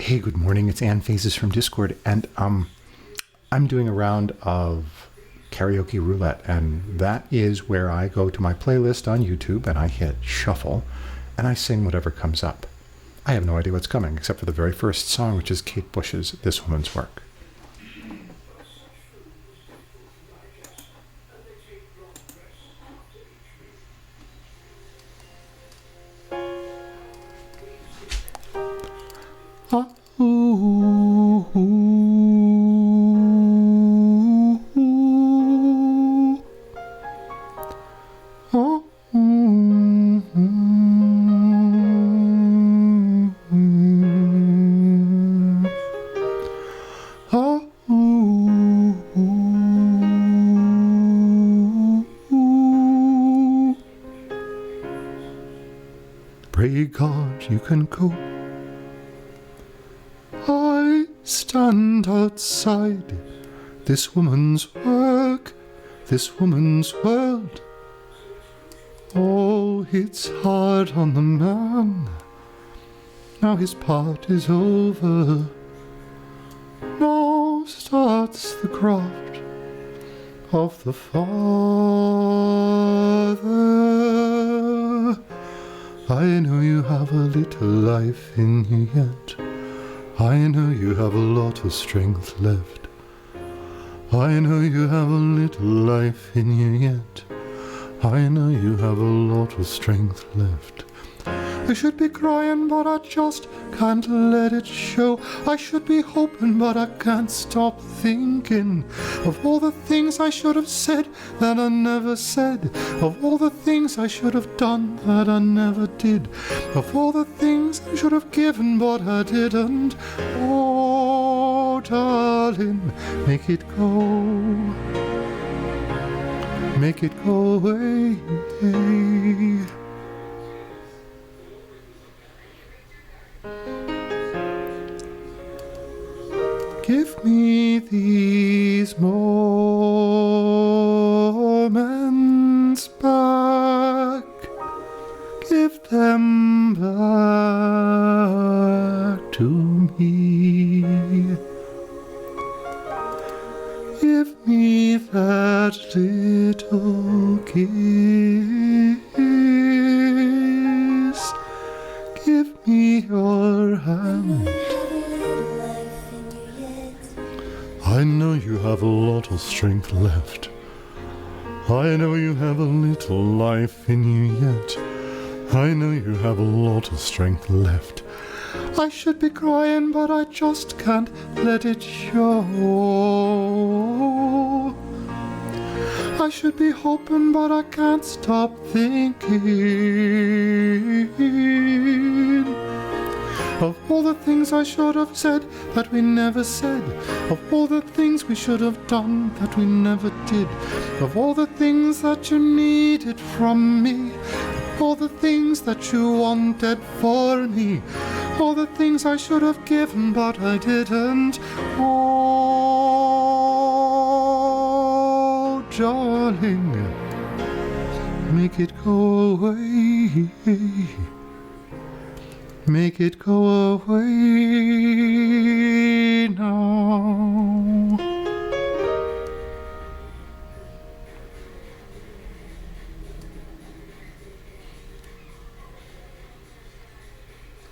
Hey, good morning. It's Ann Phases from Discord, and I'm doing a round of Karaoke Roulette, and that is where I go to my playlist on YouTube and I hit shuffle, and I sing whatever comes up. I have no idea what's coming, except for the very first song, which is Kate Bush's This Woman's Work. Pray God you can go. I stand outside this woman's work, this woman's world. Oh, it's hard on the man. Now his part is over. Now starts the craft of the Father. I know you have a little life in you yet. I know you have a lot of strength left. I know you have a little life in you yet. I know you have a lot of strength left. I should be crying, but I just can't let it show. I should be hoping, but I can't stop thinking of all the things I should have said that I never said, of all the things I should have done that I never did, of all the things I should have given but I didn't. Oh, darling, make it go. Make it go away. Give me these moments back. Give them back to me. Give me that little kiss. Give me your hand. I know you have a lot of strength left. I know you have a little life in you yet. I know you have a lot of strength left. I should be crying, but I just can't let it show. I should be hoping, but I can't stop thinking of all the things I should have said that we never said, of all the things we should have done that we never did, of all the things that you needed from me, all the things that you wanted for me, all the things I should have given but I didn't. Oh, darling, make it go away. Make it go away now.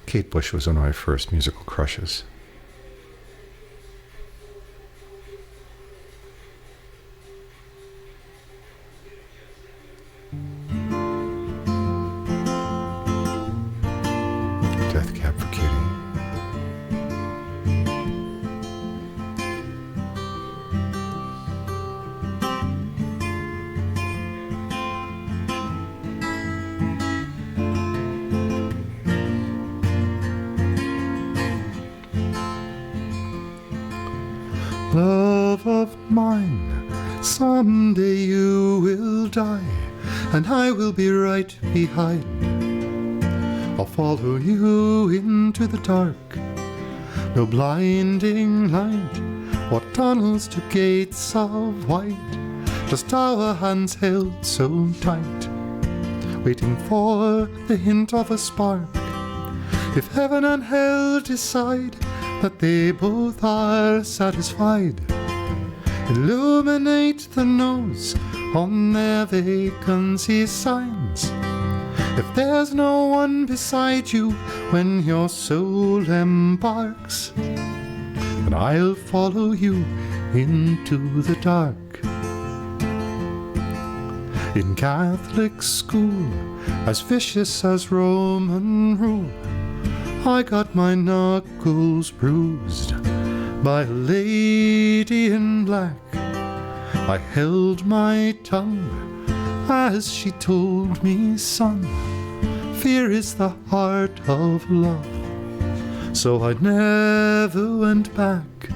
Kate Bush was one of my first musical crushes. Deathcan for Cutie. Love of mine, someday you will die, and I will be right behind. I'll follow you into the dark, no blinding light, or tunnels to gates of white, just our hands held so tight, waiting for the hint of a spark. If heaven and hell decide that they both are satisfied. Illuminate the nose on their vacancy signs. If there's no one beside you when your soul embarks, then I'll follow you into the dark. In Catholic school, as vicious as Roman rule, I got my knuckles bruised by a lady in black. I held my tongue as she told me, son, fear is the heart of love. So I never went back.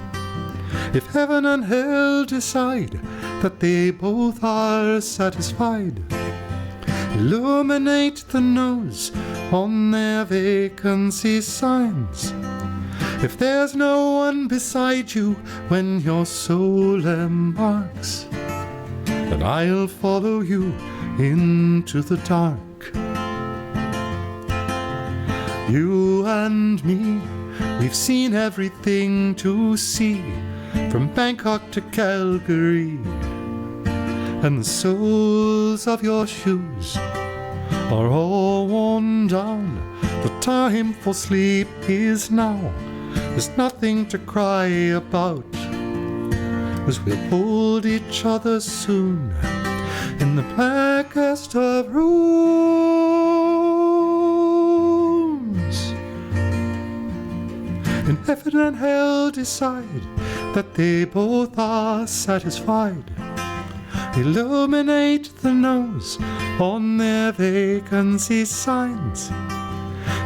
If heaven and hell decide that they both are satisfied, illuminate the nose on their vacancy signs. If there's no one beside you when your soul embarks, then I'll follow you into the dark. You and me, we've seen everything to see, from Bangkok to Calgary, and the soles of your shoes are all worn down. The time for sleep is now. There's nothing to cry about, as we'll hold each other soon in the blackest of rooms. And heaven and hell decide that they both are satisfied. Illuminate the nose on their vacancy signs.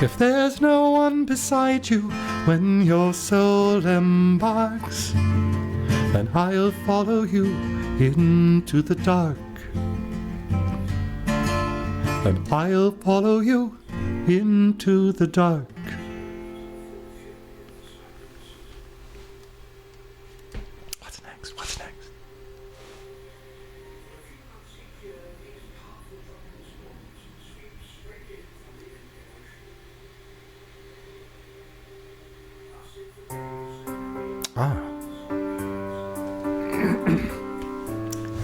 If there's no one beside you when your soul embarks, then I'll follow you into the dark. And I'll follow you into the dark. What's next? What's next?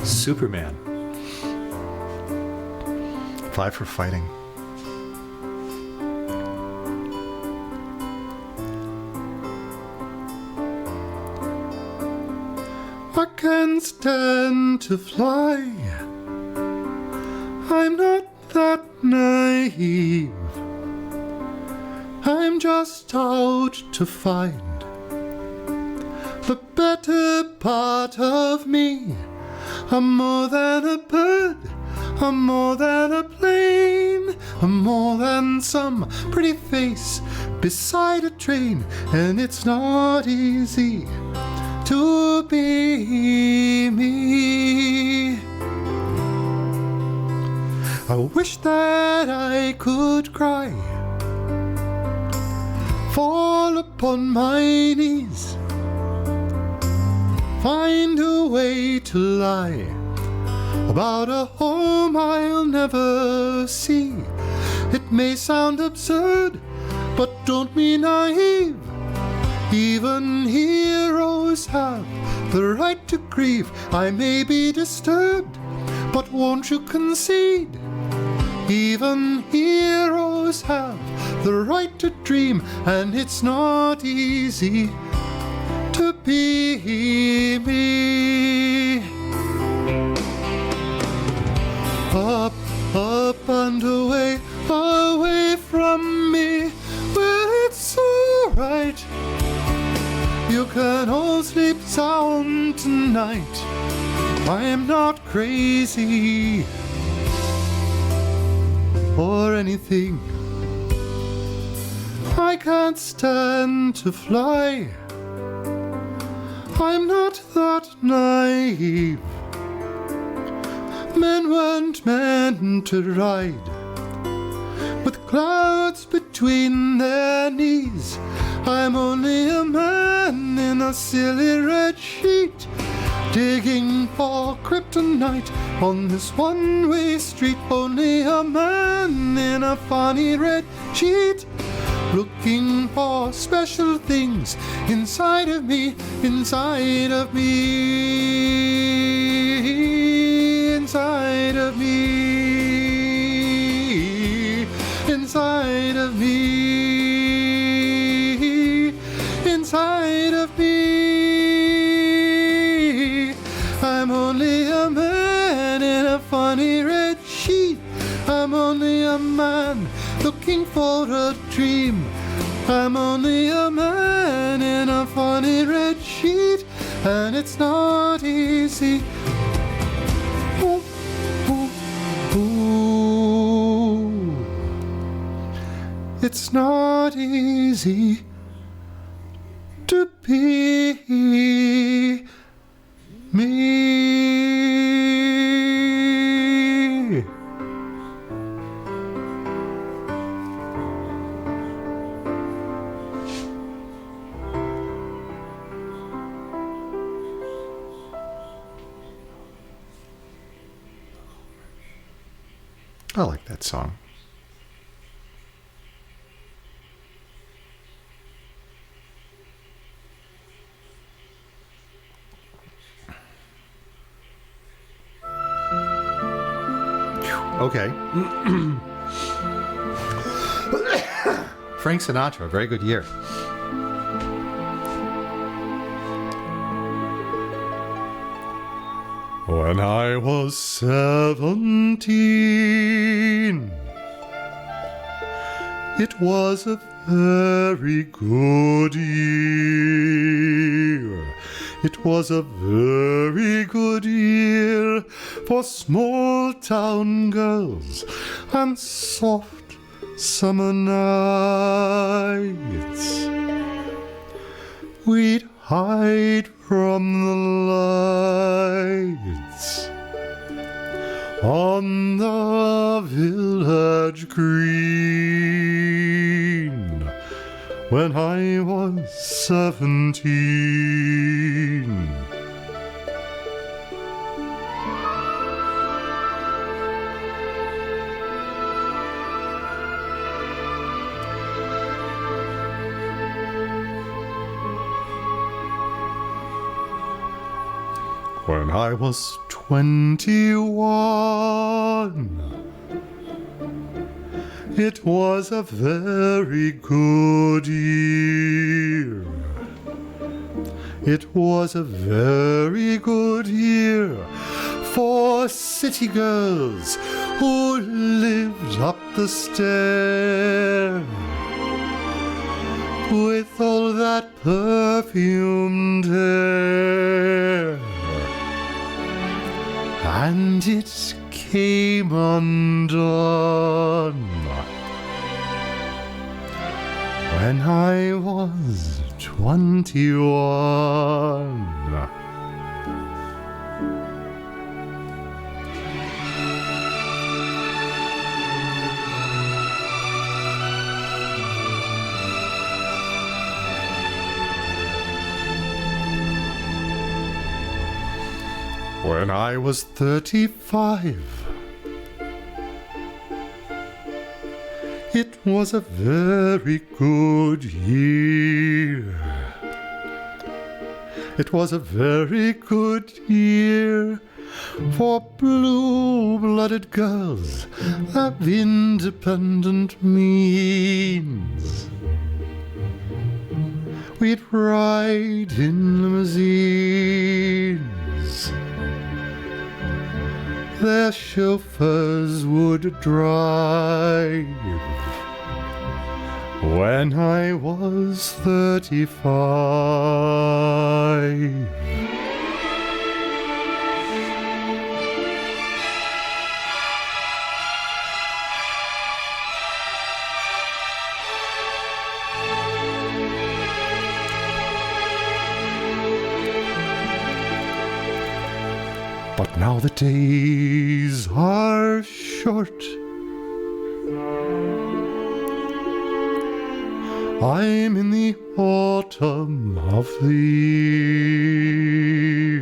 Superman. 5 for fighting. I can't stand to fly. I'm not that naive. I'm just out to find the better part of me. I'm more than a bird, I'm more than a plane, I'm more than some pretty face beside a train, and it's not easy to be me. I wish that I could cry, fall upon my knees, find a way to lie about a home I'll never see. It may sound absurd, but don't be naive. Even heroes have the right to grieve. I may be disturbed, but won't you concede? Even heroes have the right to dream, and it's not easy to be me. Up, up and away, away from me, where it's alright. You can all sleep sound tonight. I am not crazy or anything. I can't stand to fly. I'm not that naive. Men weren't meant to ride with clouds between their knees. I'm only a man in a silly red sheet, digging for kryptonite on this one-way street. Only a man in a funny red sheet, looking for special things inside of me, inside of me, inside of me, inside of me, inside of me. I'm only a man in a funny red sheet. I'm only a man looking for a dream. I'm only a man in a funny red sheet, and it's not easy. Ooh, ooh, ooh. It's not easy to be me. I like that song. Okay. Frank Sinatra, very good year. When I was 17, it was a very good year. It was a very good year for small town girls and soft summer nights. We'd hide from the lights on the village green when I was 17. When I was 21, it was a very good year. It was a very good year for city girls who lived up the stair with all that perfumed air. And it came undone when I was 21. When I was 35, it was a very good year. It was a very good year for blue-blooded girls of independent means. We'd ride in limousines. Their chauffeurs would drive. When I was 35. But now the days are short. I'm in the autumn of the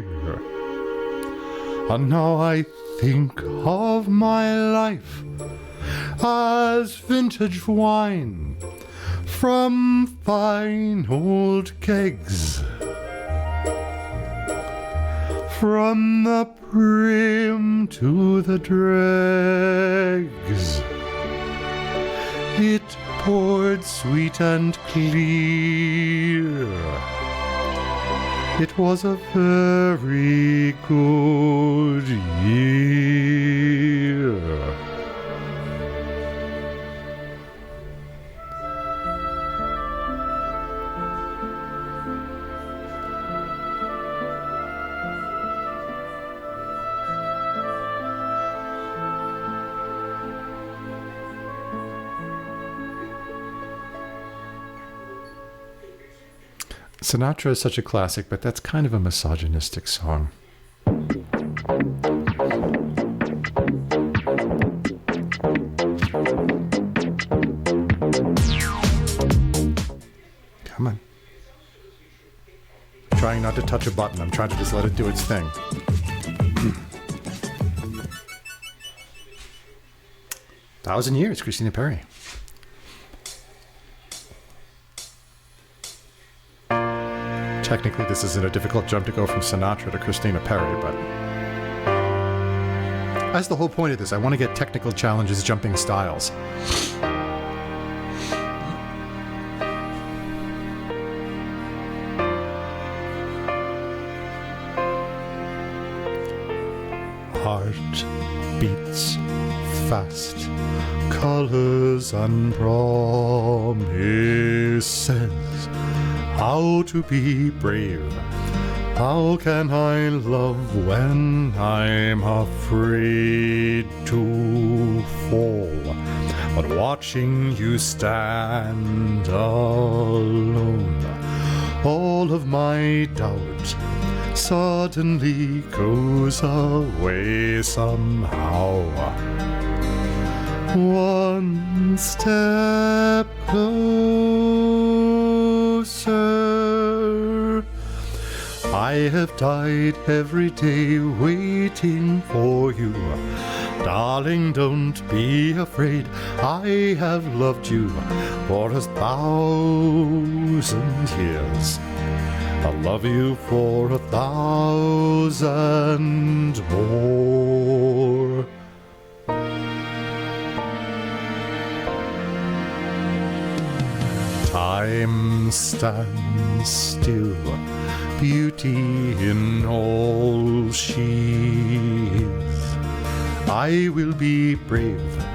year, and now I think of my life as vintage wine from fine old kegs, from the brim to the dregs. It poured sweet and clear. It was a very good year. Sinatra is such a classic, but that's kind of a misogynistic song. Come on. I'm trying not to touch a button. I'm trying to just let it do its thing. Thousand Years, Christina Perri. Technically, this isn't a difficult jump to go from Sinatra to Christina Perri, but that's the whole point of this. I want to get technical challenges jumping styles. Heart beats fast, colors and promises. How to be brave? How can I love when I'm afraid to fall? But watching you stand alone, all of my doubt suddenly goes away somehow. One step closer. I have died every day waiting for you. Darling, don't be afraid. I have loved you for 1,000 years. I'll love you for 1,000 more. Time stands still, beauty in all she is. I will be brave,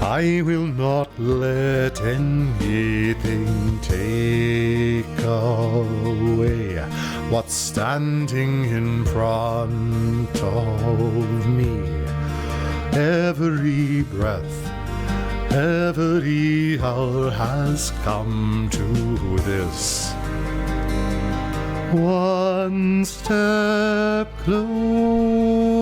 I will not let anything take away what's standing in front of me. Every breath, every hour has come to this. One step closer.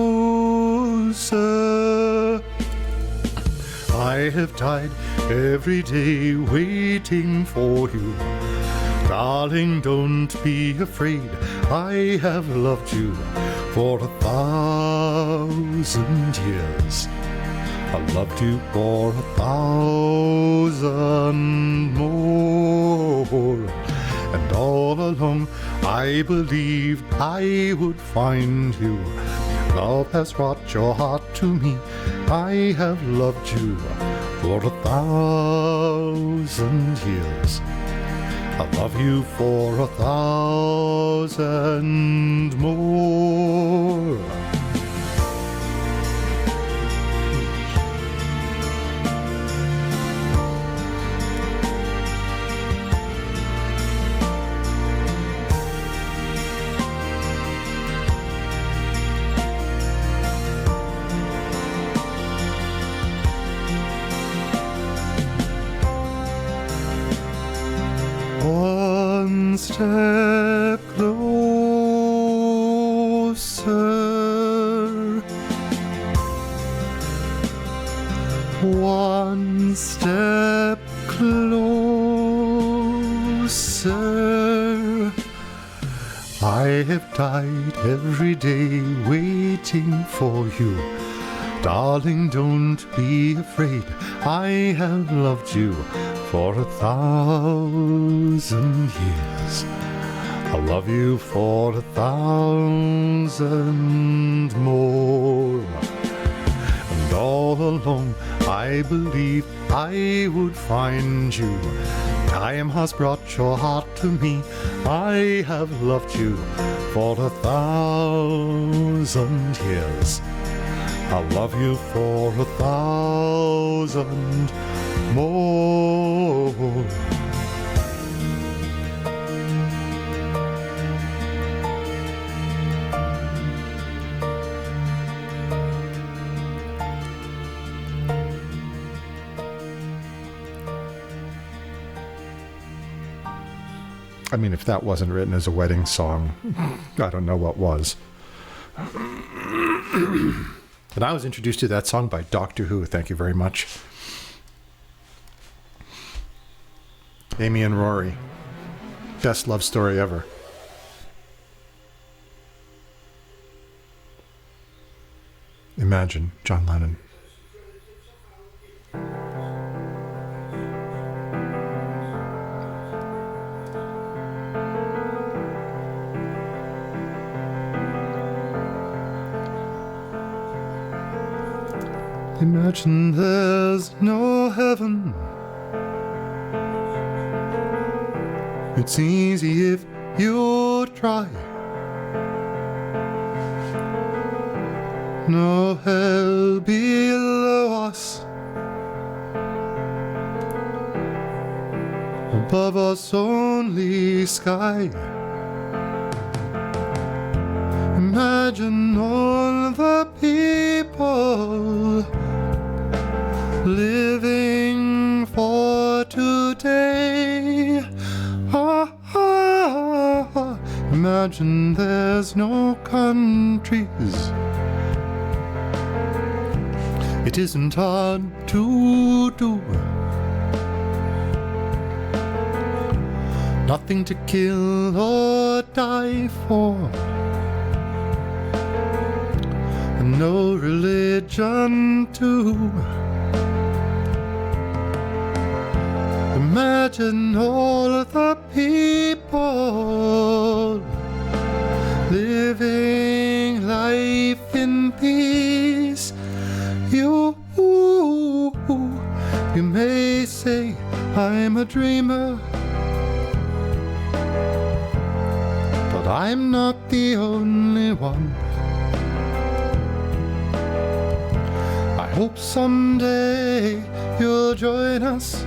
I have died every day waiting for you. Darling, don't be afraid. I have loved you for 1,000 years. I loved you for 1,000 more. And all along I believed I would find you. Love has brought your heart to me. I have loved you for 1,000 years. I love you for 1,000 more. One step closer. One step closer. I have died every day waiting for you. Darling, don't be afraid. I have loved you for 1,000 years. I'll love you for 1,000 more. And all along I believed I would find you. Time has brought your heart to me. I have loved you for 1,000 years. I'll love you for 1,000 more. I mean, if that wasn't written as a wedding song, I don't know what was. And I was introduced to that song by Doctor Who. Thank you very much. Amy and Rory. Best love story ever. Imagine, John Lennon. Imagine there's no heaven. It's easy if you try. No hell below us. Above us only sky. Imagine all the people living for today. Imagine there's no countries. It isn't hard to do. Nothing to kill or die for. And no religion too. Imagine all the people living life in peace. You may say I'm a dreamer, but I'm not the only one. I hope someday you'll join us,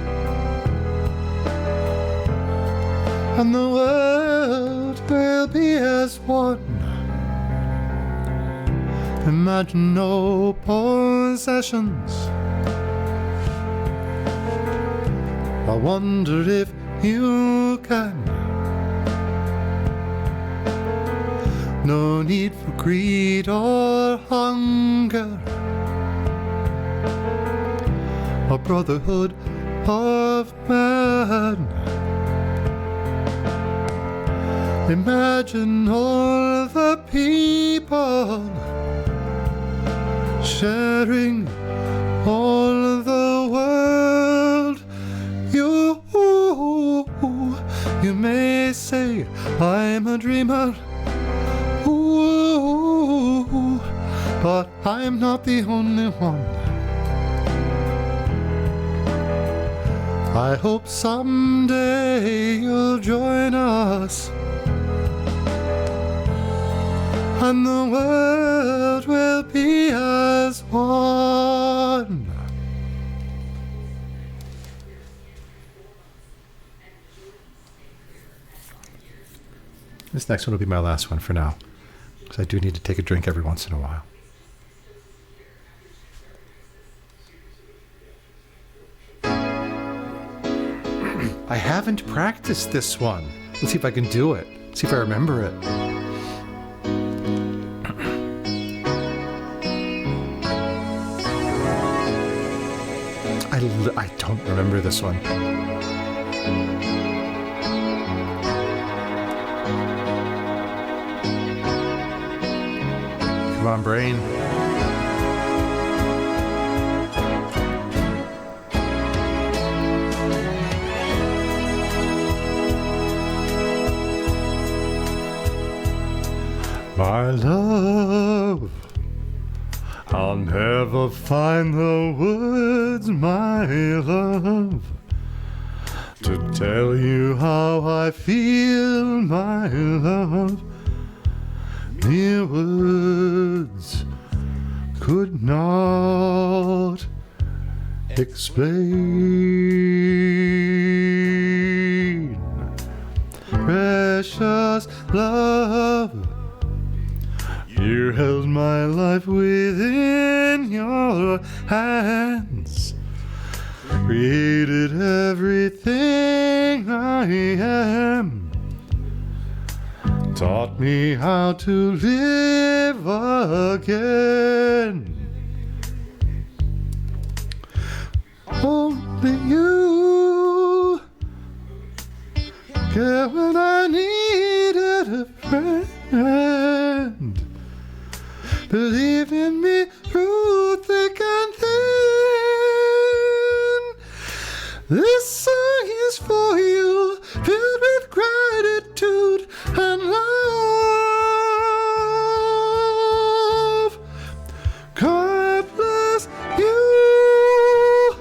and the world will be as one. Imagine no possessions. I wonder if you can. No need for greed or hunger, a brotherhood of man. Imagine all the people sharing all the world. You may say I'm a dreamer, but I'm not the only one. I hope someday you'll join us, and the world will be as one. This next one will be my last one for now, because I do need to take a drink every once in a while. I haven't practiced this one. Let's see if I can do it. See if I remember it. I don't remember this one. Come on, brain. My love, I'll never find the words, my love, to tell you how I feel, my love. Mere words could not explain. Precious love, you held my life within your hands, created everything I am, taught me how to live again. Only you care when I needed a friend. Believe in me through thick and thin. This song is for you, filled with gratitude and love. God bless you.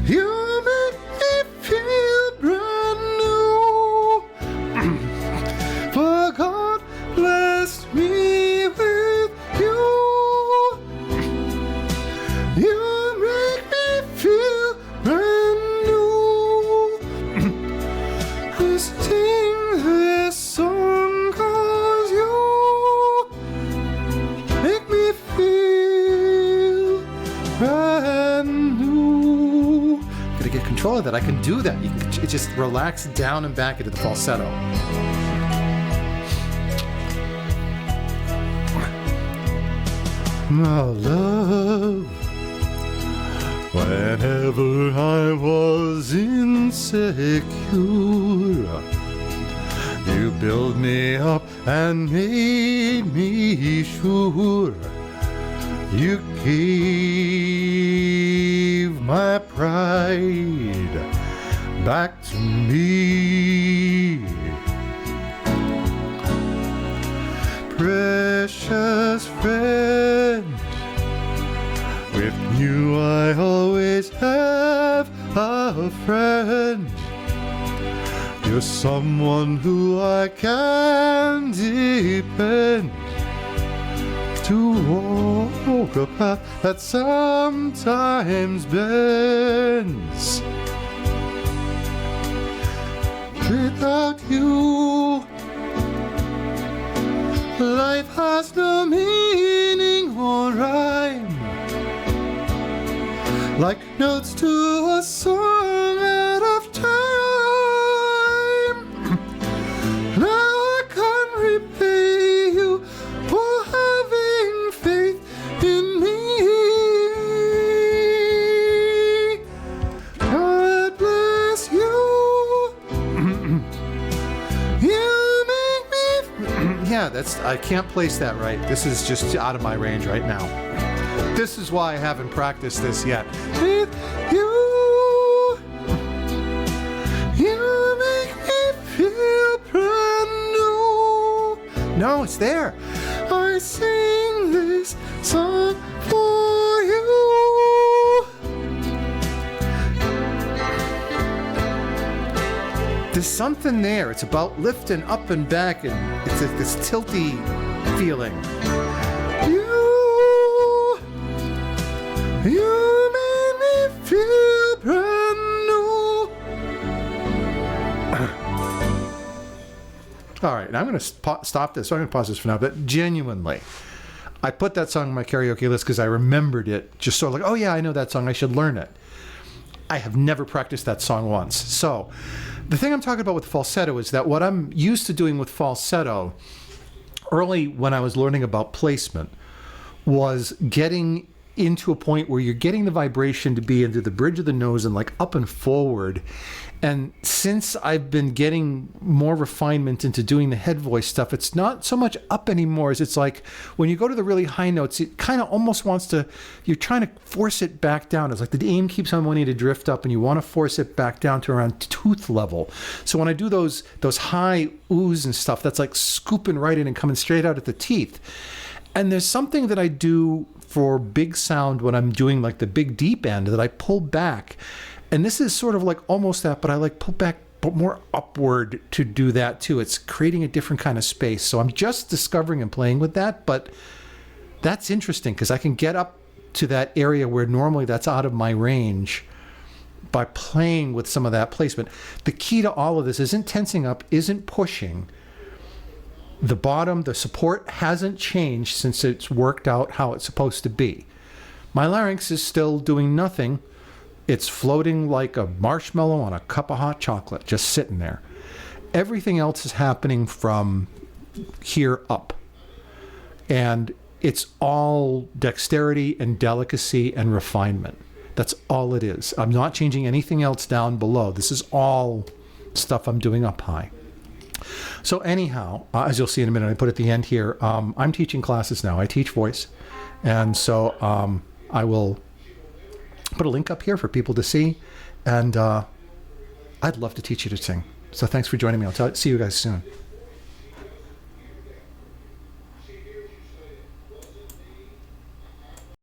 You make me feel brand new. For God blessed me with you. You make me feel brand new. I sing this song 'cause you make me feel brand new. Gotta get control of that. I can do that. It just relax down and back into the falsetto. My love, whenever I was insecure, you built me up and made me sure. You gave my pride back to me. Precious friend, with you I always have a friend. You're someone who I can depend to walk a path that sometimes bends. Without you, life has no meaning or rhyme. Like notes to a song out of time. Now I can't repay you for having faith in me. God bless you. You make me. Yeah, I can't place that right. This is just out of my range right now. This is why I haven't practiced this yet. With you, you make me feel brand new. No, it's there. I sing this song for you. There's something there. It's about lifting up and back, and it's this tilty feeling. You made me feel brand new. All right, now I'm going to stop this. So I'm going to pause this for now. But genuinely, I put that song on my karaoke list because I remembered it. Just sort of like, oh yeah, I know that song. I should learn it. I have never practiced that song once. So the thing I'm talking about with falsetto is that what I'm used to doing with falsetto early when I was learning about placement was getting into a point where you're getting the vibration to be into the bridge of the nose and like up and forward. And since I've been getting more refinement into doing the head voice stuff, it's not so much up anymore as it's like when you go to the really high notes, it kind of almost wants to, you're trying to force it back down. It's like the aim keeps on wanting to drift up and you want to force it back down to around tooth level. So when I do those high oohs and stuff, that's like scooping right in and coming straight out at the teeth. And there's something that I do for big sound when I'm doing like the big deep end that I pull back. And this is sort of like almost that, but I like pull back but more upward to do that too. It's creating a different kind of space. So I'm just discovering and playing with that, but that's interesting because I can get up to that area where normally that's out of my range by playing with some of that placement. The key to all of this isn't tensing up, isn't pushing. The bottom, the support hasn't changed since it's worked out how it's supposed to be. My larynx is still doing nothing. It's floating like a marshmallow on a cup of hot chocolate, just sitting there. Everything else is happening from here up. And it's all dexterity and delicacy and refinement. That's all it is. I'm not changing anything else down below. This is all stuff I'm doing up high. So anyhow, as you'll see in a minute, I put at the end here, I'm teaching classes now. I teach voice. And so I will put a link up here for people to see. And I'd love to teach you to sing. So thanks for joining me. See you guys soon.